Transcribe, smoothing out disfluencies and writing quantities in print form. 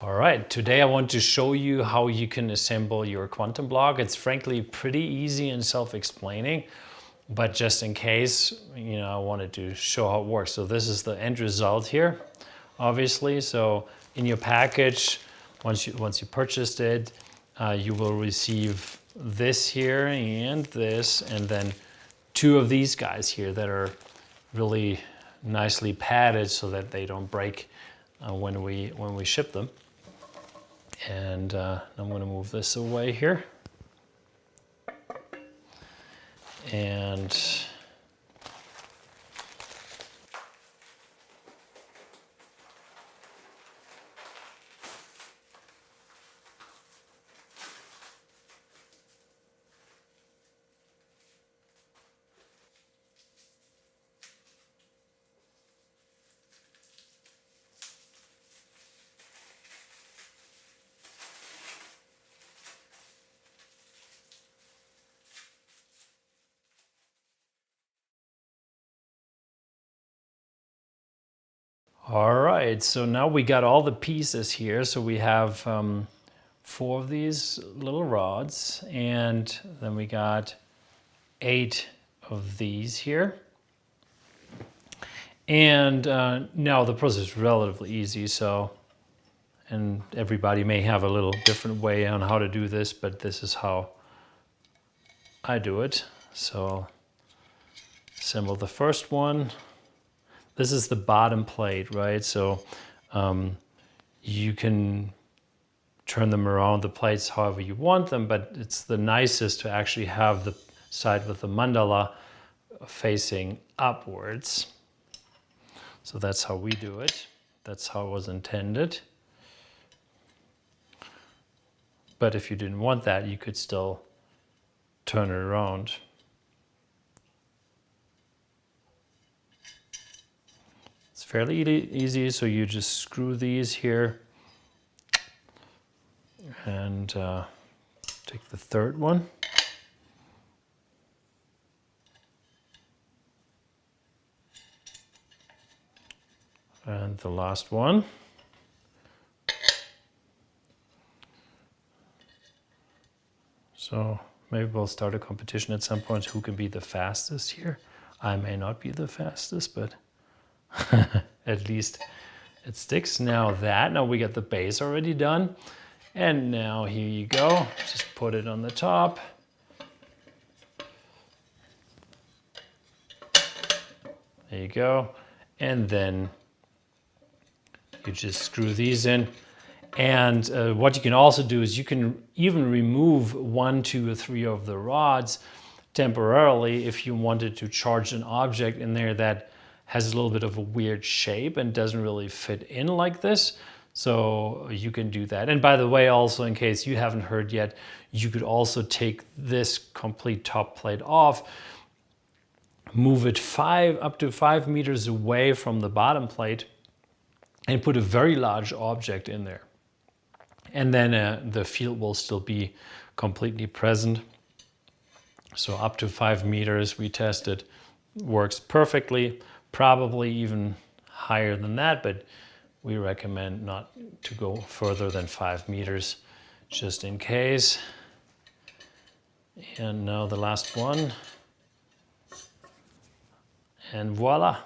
All right, today I want to show you how you can assemble your Quantum Bloc. It's frankly pretty easy and self-explaining, but just in case, I wanted to show how it works. So this is the end result here, obviously. So in your package, once you purchased it, you will receive this here and this, and then two of these guys here that are really nicely padded so that they don't break when we ship them. And I'm going to move this away here. And all right, so now we got all the pieces here. So we have 4 of these little rods, and then we got 8 of these here. And now the process is relatively easy, and everybody may have a little different way on how to do this, but this is how I do it. So assemble the first one. This is the bottom plate, right? So you can turn them around, the plates, however you want them, but it's the nicest to actually have the side with the mandala facing upwards. So that's how we do it. That's how it was intended. But if you didn't want that, you could still turn it around. It's fairly easy, so you just screw these here and take the third one. And the last one. So maybe we'll start a competition at some point who can be the fastest here. I may not be the fastest, but at least it sticks. Now we got the base already done. And now here you go. Just put it on the top. There you go. And then you just screw these in. And what you can also do is you can even remove 1, 2, or 3 of the rods temporarily if you wanted to charge an object in there that has a little bit of a weird shape and doesn't really fit in like this. So you can do that. And by the way, also in case you haven't heard yet, you could also take this complete top plate off, move it up to 5 meters away from the bottom plate, and put a very large object in there. And then the field will still be completely present. So up to 5 meters, we tested, works perfectly, probably even higher than that, but we recommend not to go further than 5 meters, just in case. And now the last one. And voila.